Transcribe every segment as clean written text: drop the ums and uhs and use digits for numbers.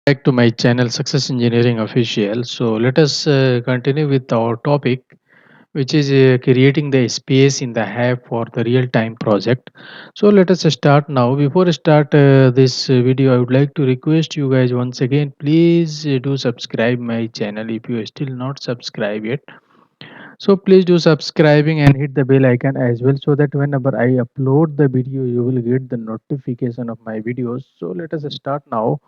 Back to my channel Success Engineering Official. So let us continue with our topic, which is creating the space in the hub for the real-time project. So let us start now. Before I start this video, I would like to request you guys once again, please do subscribe my channel if you are still not subscribed yet. So please do subscribing and hit the bell icon as well, so that whenever I upload the video, you will get the notification of my videos. So let us start now.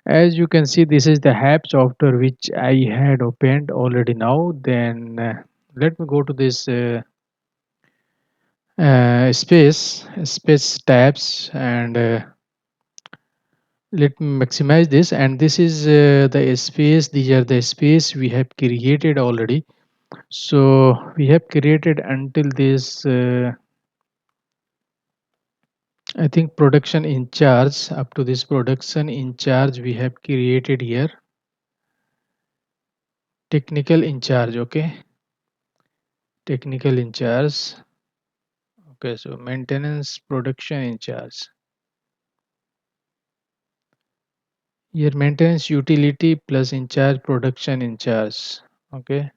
As you can see, this is the app software which I had opened already now. Then let me go to this space tabs, and let me maximize this. And this is the space. These are the space we have created already. So we have created until this. I think production in charge. Up to this production in charge, we have created here technical in charge. Okay, technical in charge. Okay, so maintenance production in charge. Here maintenance utility plus in charge production in charge. Okay,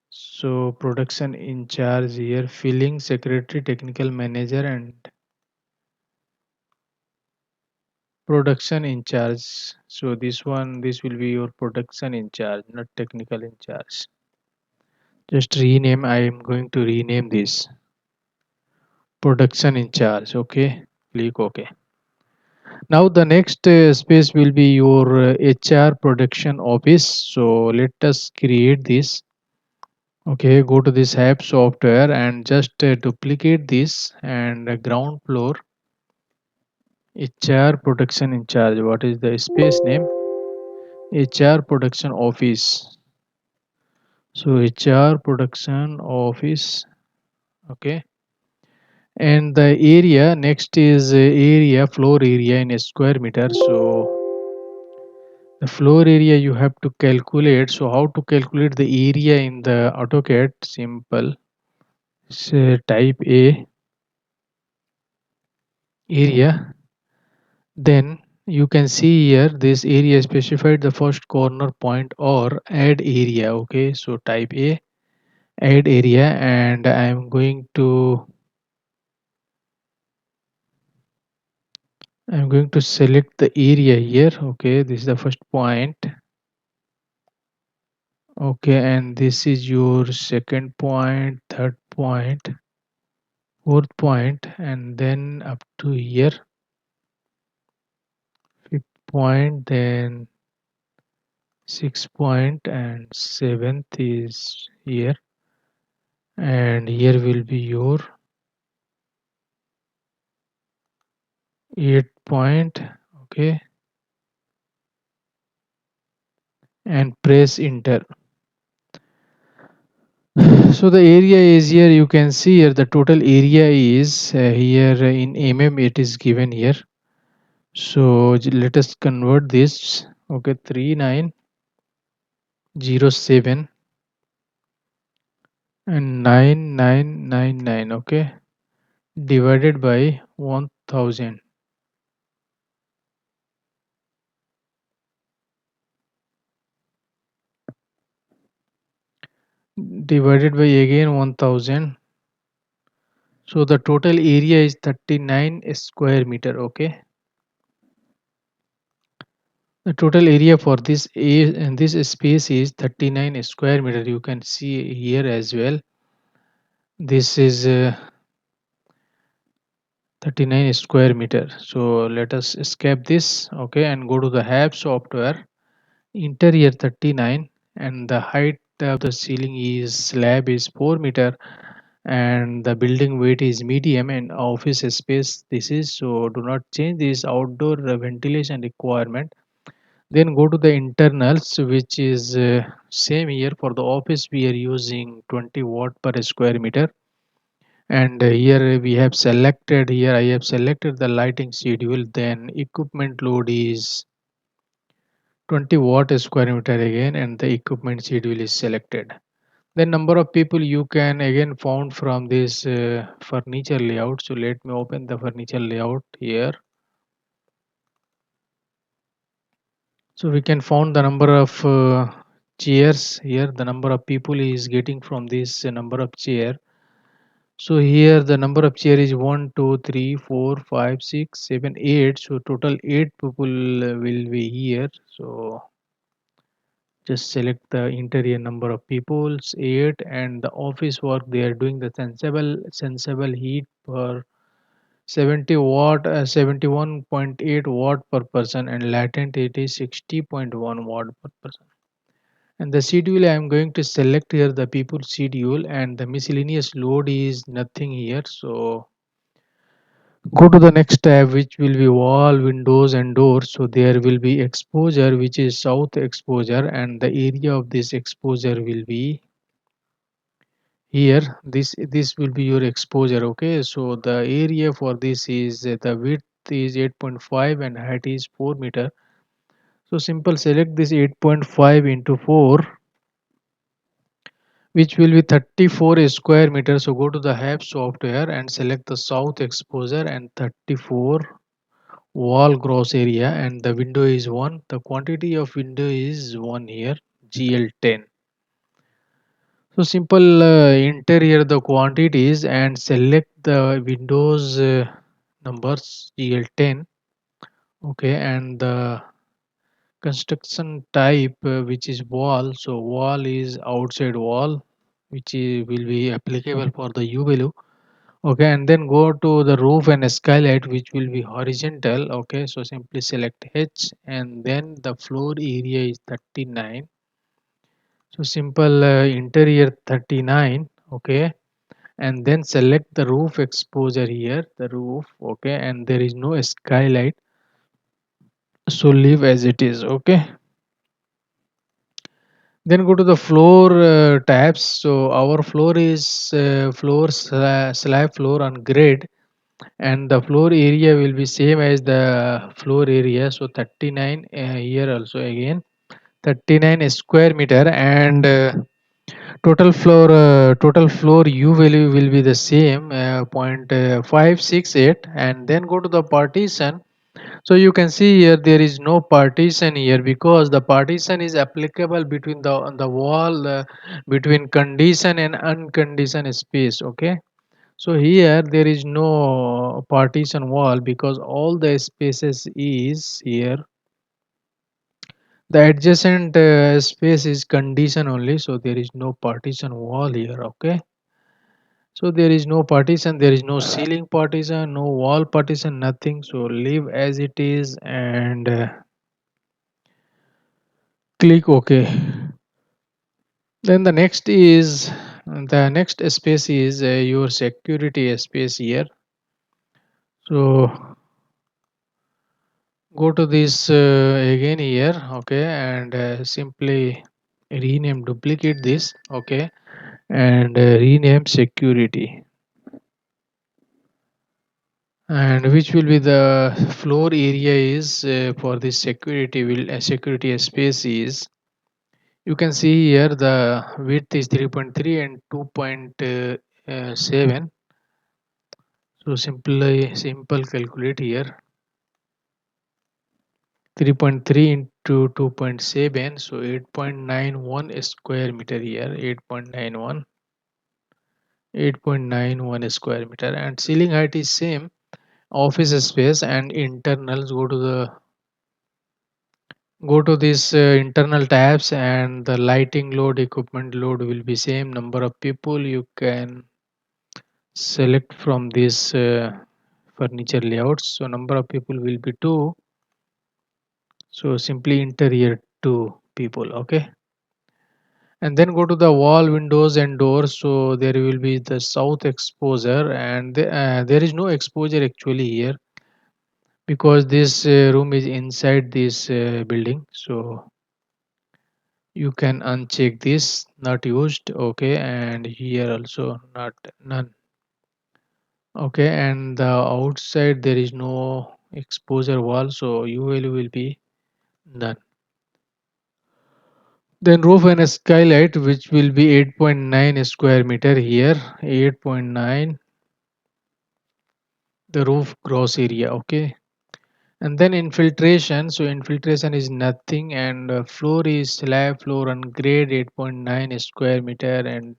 so production in charge here filling secretary technical manager and production in charge. So this will be your production in charge, not technical in charge. Just rename. I am going to rename this production in charge. Okay, click OK. Now the next space will be your HR production office. So let us create this. Okay, go to this app software and just duplicate this, and ground floor HR production in charge. What is the space name? HR production office. So HR production office. Okay, and the area next is area floor area in a square meter. So the floor area you have to calculate. So how to calculate the area in the AutoCAD? Simple. Say type A area. Then you can see here this area specified the first corner point or add area. Okay, so type A add area, and I'm going to select the area here. Okay, this is the first point. Okay, and this is your second point, third point, fourth point, and then up to here, fifth point, then sixth point, and seventh is here, and here will be your eighth point. Okay, and press enter. So the area is here. You can see here the total area is here in it is given here. So let us convert this. Okay, 3907 and 9999. Okay, divided by 1000, divided by again 1000. So the total area is 39 square meter. Okay, the total area for this and this space is 39 square meter. You can see here as well. This is 39 square meter. So let us escape this. Okay, and go to the app software. Enter here 39, and the height of the ceiling is slab is 4 meter, and the building weight is medium, and office space this is. So do not change this outdoor ventilation requirement. Then go to the internals, which is same here. For the office we are using 20 watt per square meter, and here we have selected, here I have selected the lighting schedule. Then equipment load is 20 watt square meter again, and the equipment schedule is selected. Then number of people you can again found from this furniture layout. So let me open the furniture layout here. So we can found the number of chairs here, the number of people is getting from this number of chair. So here the number of chair is 1, 2, 3, 4, 5, 6, 7, 8. So total 8 people will be here. So just select the interior number of peoples 8, and the office work they are doing the sensible heat per 70 watt, 71.8 watt per person, and latent it is 60.1 watt per person. And the schedule I am going to select here the people schedule, and the miscellaneous load is nothing here. So go to the next tab, which will be wall, windows and doors. So there will be exposure, which is south exposure, and the area of this exposure will be here. This will be your exposure. Okay, so the area for this is the width is 8.5 and height is 4 meter. So simple select this 8.5 into 4, which will be 34 square meters. So go to the Hvac software and select the south exposure and 34 wall gross area, and the window is 1. The quantity of window is 1 here, GL10. So simple interior the quantities and select the windows numbers GL10. Okay, and the construction type which is wall. So wall is outside wall, which will be applicable for the U value. Okay, and then go to the roof and skylight, which will be horizontal. Okay, so simply select H, and then the floor area is 39. So simple interior 39. Okay, and then select the roof exposure here, the roof. Okay, and there is no skylight, so leave as it is. Okay, then go to the floor tabs. So our floor is slab floor on grade, and the floor area will be same as the floor area. So 39 here also again 39 square meter, and total floor u value will be the same 0.568. And then go to the partition. So you can see here there is no partition here, because the partition is applicable between the on the wall between condition and unconditioned space. Okay, so here there is no partition wall, because all the spaces is here. The adjacent space is condition only, so there is no partition wall here. Okay, so there is no partition, there is no ceiling partition, no wall partition, nothing. So leave as it is, and click OK. Then the next space is your security space here. So go to this again here. Okay, and simply rename, duplicate this. Okay, and rename security, and which will be the floor area is for this security will security space is, you can see here the width is 3.3 and 2.7. So simple calculate here, 3.3 into 2.7, so 8.91 square meter here, 8.91 square meter. And ceiling height is same. Office space and internals, go to this internal tabs, and the lighting load, equipment load will be same. Number of people you can select from this furniture layouts. So number of people will be 2. So simply enter here 2 people. Okay, and then go to the wall, windows and doors. So there will be the south exposure, and there is no exposure actually here, because this room is inside this building. So you can uncheck this, not used. Okay, and here also not, none. Okay, and the outside there is no exposure wall, so UL will be none. Then roof and skylight, which will be 8.9 square meter here, 8.9 the roof gross area. Okay, And then infiltration, so infiltration is nothing, and floor is slab floor and grade 8.9 square meter, and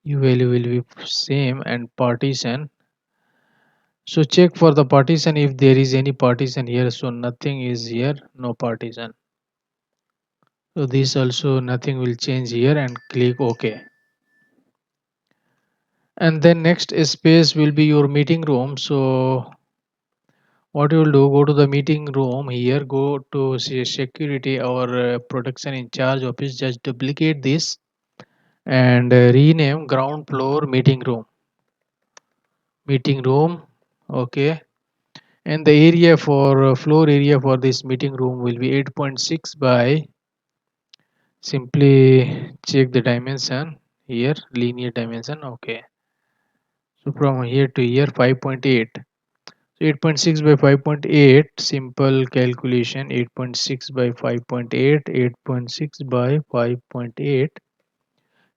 u value will be same. And partition, so check for the partition if there is any partition here, so nothing is here, no partition. So this also nothing will change here, and click OK. And then next space will be your meeting room. So what you will do, go to the meeting room here, go to security or production in charge office, just duplicate this and rename ground floor meeting room. Okay, and the area for floor area for this meeting room will be 8.6 by, simply check the dimension here, linear dimension. Okay, so from here to here 5.8. So 8.6 by 5.8, simple calculation, 8.6 by 5.8, 8.6 by 5.8,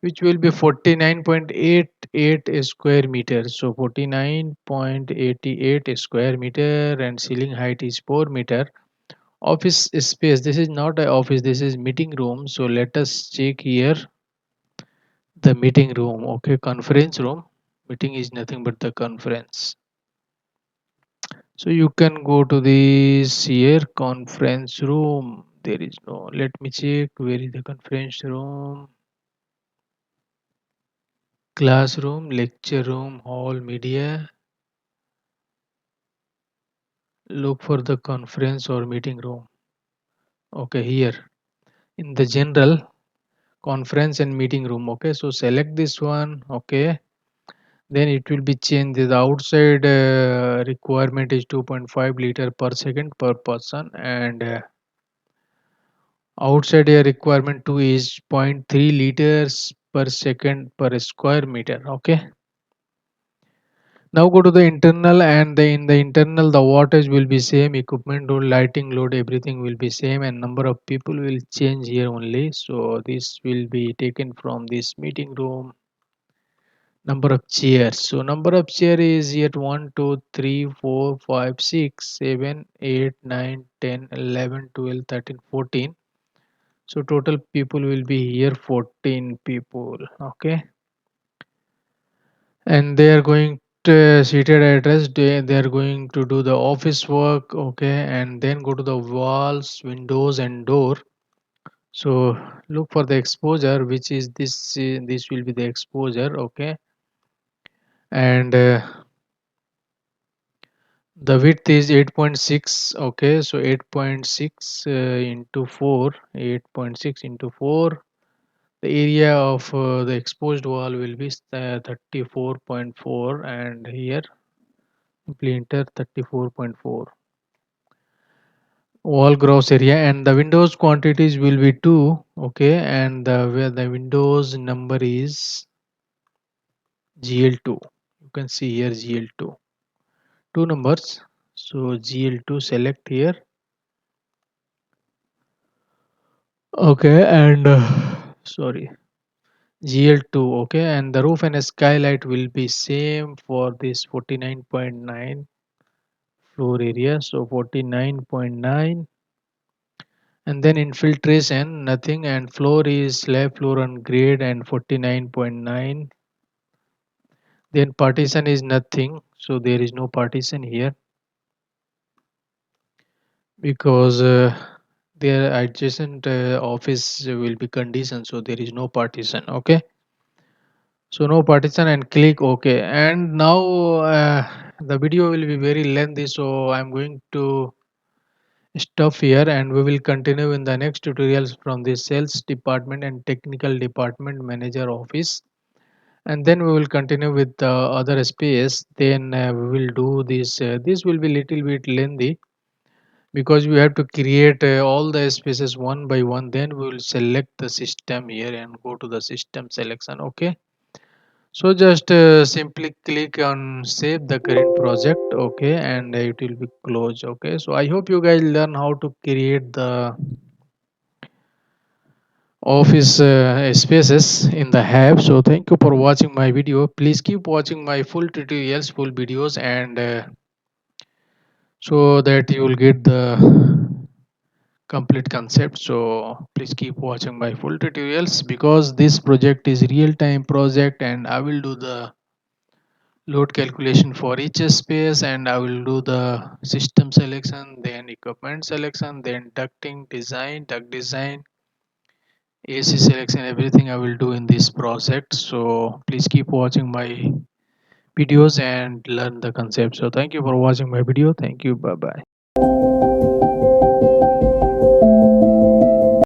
which will be 49.88 square meters. So 49.88 square meter, and ceiling height is 4 meter. Office space, this is not a office, this is meeting room. So let us check here the meeting room. Okay, conference room. Meeting is nothing but the conference. So you can go to this here conference room. There is no. Let me check where is the conference room. Classroom, lecture room, hall, media. Look for the conference or meeting room. Okay, here in the general conference and meeting room. Okay, so select this one. Okay, then it will be changed. The outside requirement is 2.5 liter per second per person, and outside air requirement 2 is zero point 0.3 liters per second per square meter. Okay. Now go to the internal, and in the internal the wattage will be same, equipment load, lighting load, everything will be same, and number of people will change here only. So this will be taken from this meeting room. Number of chairs. So number of chair is yet 1, 2, 3, 4, 5, 6, 7, 8, 9, 10, 11, 12, 13, 14. So total people will be here 14 people. Okay, and they are going to seated address, they are going to do the office work. Okay, and then go to the walls, windows and door. So look for the exposure, which is this, this will be the exposure. Okay, and the width is 8.6. Okay, so 8.6 into 4, 8.6 into 4. The area of the exposed wall will be 34.4, and here simply enter 34.4. Wall gross area, and the windows quantities will be 2. Okay, and where the windows number is GL2. You can see here GL2. Two numbers. So GL2 select here. Okay, and sorry, GL2. Okay, and the roof and skylight will be same for this 49.9 floor area. So 49.9, and then infiltration nothing, and floor is slab floor on grade and 49.9. Then partition is nothing, so there is no partition here because their adjacent office will be condition, so there is no partition. Okay, so no partition, and click OK. And now the video will be very lengthy, so I'm going to stop here, and we will continue in the next tutorials from the sales department and technical department manager office. And then we will continue with the other space. Then we will do this. This will be little bit lengthy because we have to create all the spaces one by one. Then we will select the system here and go to the system selection. Okay, so just simply click on save the current project. Okay, and it will be closed. Okay, so I hope you guys learn how to create the office spaces in the hub. So thank you for watching my video. Please keep watching my full tutorials, full videos, and so that you will get the complete concept. So please keep watching my full tutorials, because this project is real time project and I will do the load calculation for each space, and I will do the system selection, then equipment selection, then duct design, AC selection, everything I will do in this project. So please keep watching my videos and learn the concept. So thank you for watching my video. Thank you. Bye bye.